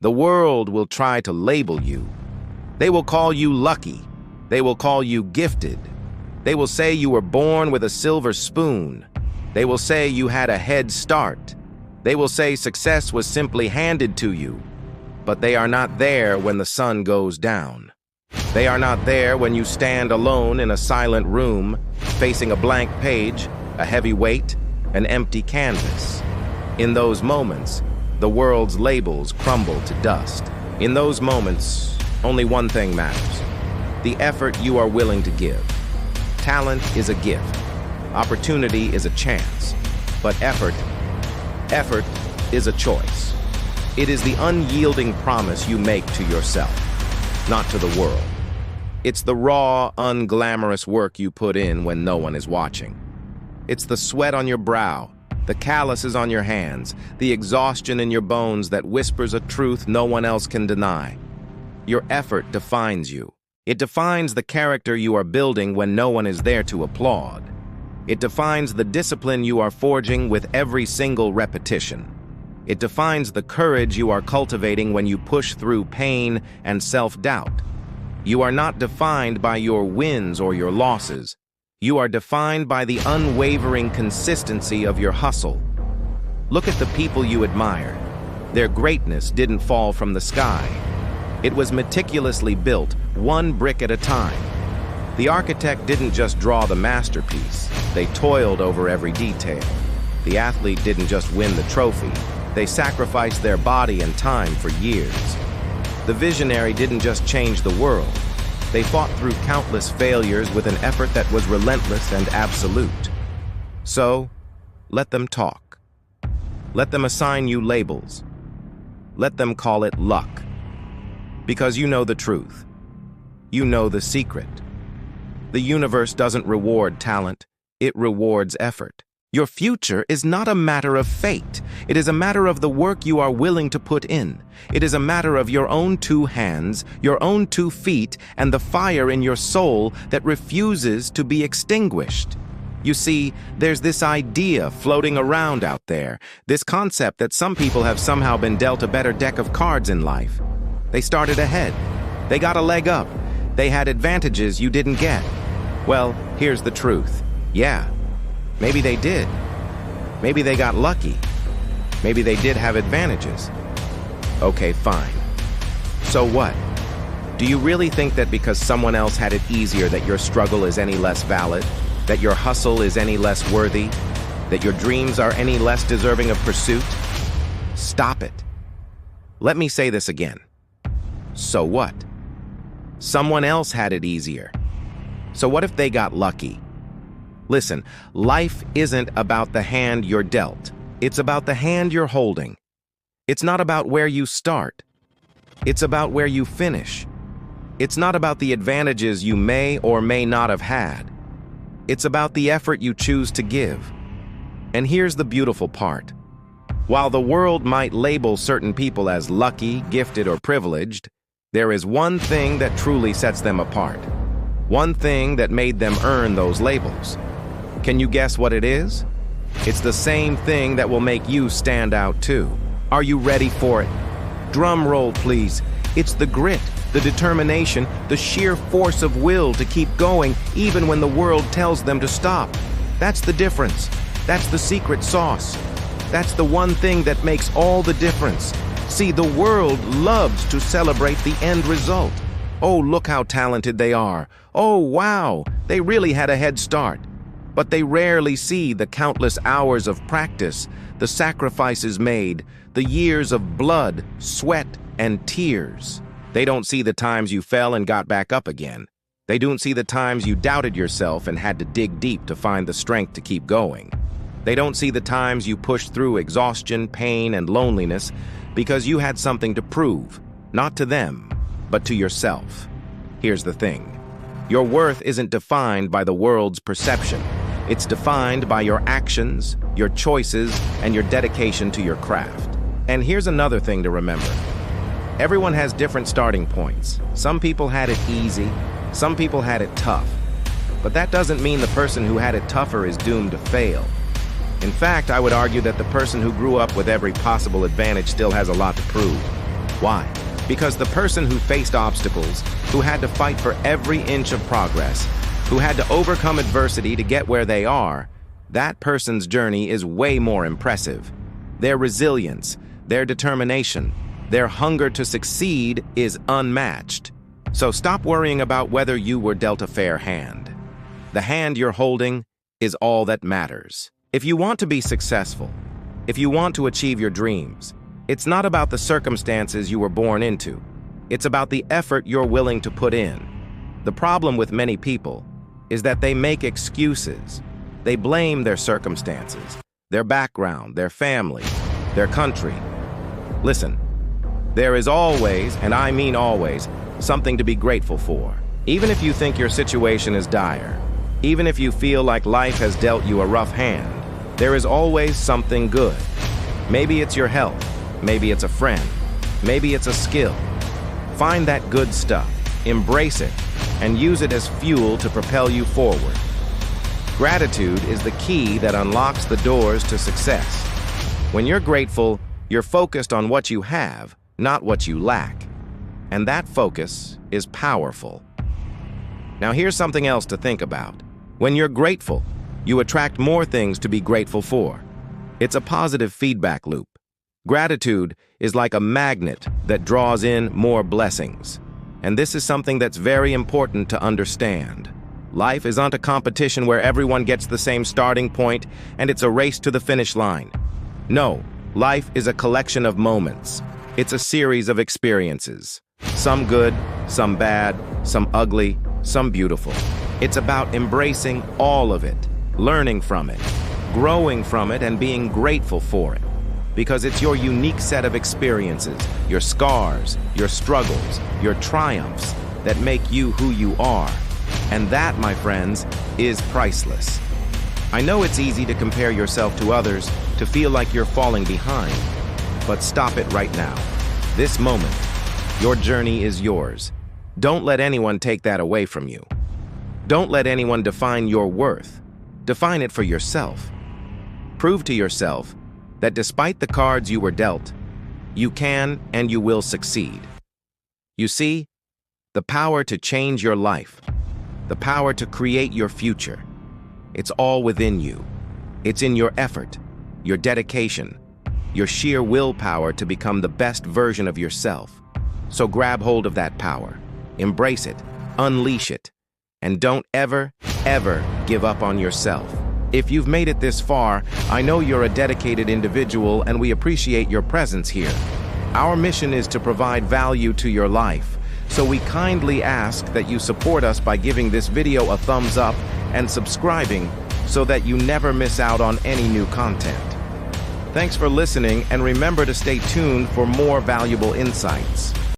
The world will try to label you. They will call you lucky. They will call you gifted. They will say you were born with a silver spoon. They will say you had a head start. They will say success was simply handed to you. But they are not there when the sun goes down. They are not there when you stand alone in a silent room, facing a blank page, a heavy weight, an empty canvas. In those moments, the world's labels crumble to dust. In those moments, only one thing matters: the effort you are willing to give. Talent is a gift. Opportunity is a chance. But effort is a choice. It is the unyielding promise you make to yourself, not to the world. It's the raw, unglamorous work you put in when no one is watching. It's the sweat on your brow, the calluses on your hands, the exhaustion in your bones that whispers a truth no one else can deny. Your effort defines you. It defines the character you are building when no one is there to applaud. It defines the discipline you are forging with every single repetition. It defines the courage you are cultivating when you push through pain and self-doubt. You are not defined by your wins or your losses. You are defined by the unwavering consistency of your hustle. Look at the people you admire. Their greatness didn't fall from the sky. It was meticulously built, one brick at a time. The architect didn't just draw the masterpiece. They toiled over every detail. The athlete didn't just win the trophy. They sacrificed their body and time for years. The visionary didn't just change the world. They fought through countless failures with an effort that was relentless and absolute. So, let them talk. Let them assign you labels. Let them call it luck. Because you know the truth. You know the secret. The universe doesn't reward talent. It rewards effort. Your future is not a matter of fate. It is a matter of the work you are willing to put in. It is a matter of your own 2 hands, your own 2 feet, and the fire in your soul that refuses to be extinguished. You see, there's this idea floating around out there, this concept that some people have somehow been dealt a better deck of cards in life. They started ahead. They got a leg up. They had advantages you didn't get. Well, here's the truth. Yeah, maybe they did. Maybe they got lucky. Maybe they did have advantages. Okay, fine. So what? Do you really think that because someone else had it easier that your struggle is any less valid? That your hustle is any less worthy? That your dreams are any less deserving of pursuit? Stop it. Let me say this again. So what? Someone else had it easier. So what if they got lucky? Listen, life isn't about the hand you're dealt. It's about the hand you're holding. It's not about where you start. It's about where you finish. It's not about the advantages you may or may not have had. It's about the effort you choose to give. And here's the beautiful part. While the world might label certain people as lucky, gifted, or privileged, there is one thing that truly sets them apart. One thing that made them earn those labels. Can you guess what it is? It's the same thing that will make you stand out too. Are you ready for it? Drum roll, please. It's the grit, the determination, the sheer force of will to keep going even when the world tells them to stop. That's the difference. That's the secret sauce. That's the one thing that makes all the difference. See, the world loves to celebrate the end result. Oh, look how talented they are. Oh, wow, they really had a head start. But they rarely see the countless hours of practice, the sacrifices made, the years of blood, sweat, and tears. They don't see the times you fell and got back up again. They don't see the times you doubted yourself and had to dig deep to find the strength to keep going. They don't see the times you pushed through exhaustion, pain, and loneliness because you had something to prove, not to them, but to yourself. Here's the thing. Your worth isn't defined by the world's perception. It's defined by your actions, your choices, and your dedication to your craft. And here's another thing to remember. Everyone has different starting points. Some people had it easy, some people had it tough. But that doesn't mean the person who had it tougher is doomed to fail. In fact, I would argue that the person who grew up with every possible advantage still has a lot to prove. Why? Because the person who faced obstacles, who had to fight for every inch of progress, who had to overcome adversity to get where they are, that person's journey is way more impressive. Their resilience, their determination, their hunger to succeed is unmatched. So stop worrying about whether you were dealt a fair hand. The hand you're holding is all that matters. If you want to be successful, if you want to achieve your dreams, it's not about the circumstances you were born into. It's about the effort you're willing to put in. The problem with many people is that they make excuses. They blame their circumstances, their background, their family, their country. Listen, there is always, and I mean always, something to be grateful for. Even if you think your situation is dire, even if you feel like life has dealt you a rough hand, there is always something good. Maybe it's your health, maybe it's a friend, maybe it's a skill. Find that good stuff, embrace it, and use it as fuel to propel you forward. Gratitude is the key that unlocks the doors to success. When you're grateful, you're focused on what you have, not what you lack. And that focus is powerful. Now here's something else to think about. When you're grateful, you attract more things to be grateful for. It's a positive feedback loop. Gratitude is like a magnet that draws in more blessings. And this is something that's very important to understand. Life isn't a competition where everyone gets the same starting point and it's a race to the finish line. No, life is a collection of moments. It's a series of experiences. Some good, some bad, some ugly, some beautiful. It's about embracing all of it, learning from it, growing from it, and being grateful for it. Because it's your unique set of experiences, your scars, your struggles, your triumphs that make you who you are. And that, my friends, is priceless. I know it's easy to compare yourself to others, to feel like you're falling behind. But stop it right now. This moment, your journey is yours. Don't let anyone take that away from you. Don't let anyone define your worth. Define it for yourself. Prove to yourself that despite the cards you were dealt, you can and you will succeed. You see, the power to change your life, the power to create your future, it's all within you. It's in your effort, your dedication, your sheer willpower to become the best version of yourself. So grab hold of that power, embrace it, unleash it, and don't ever, ever give up on yourself. If you've made it this far, I know you're a dedicated individual and we appreciate your presence here. Our mission is to provide value to your life, so we kindly ask that you support us by giving this video a thumbs up and subscribing so that you never miss out on any new content. Thanks for listening, and remember to stay tuned for more valuable insights.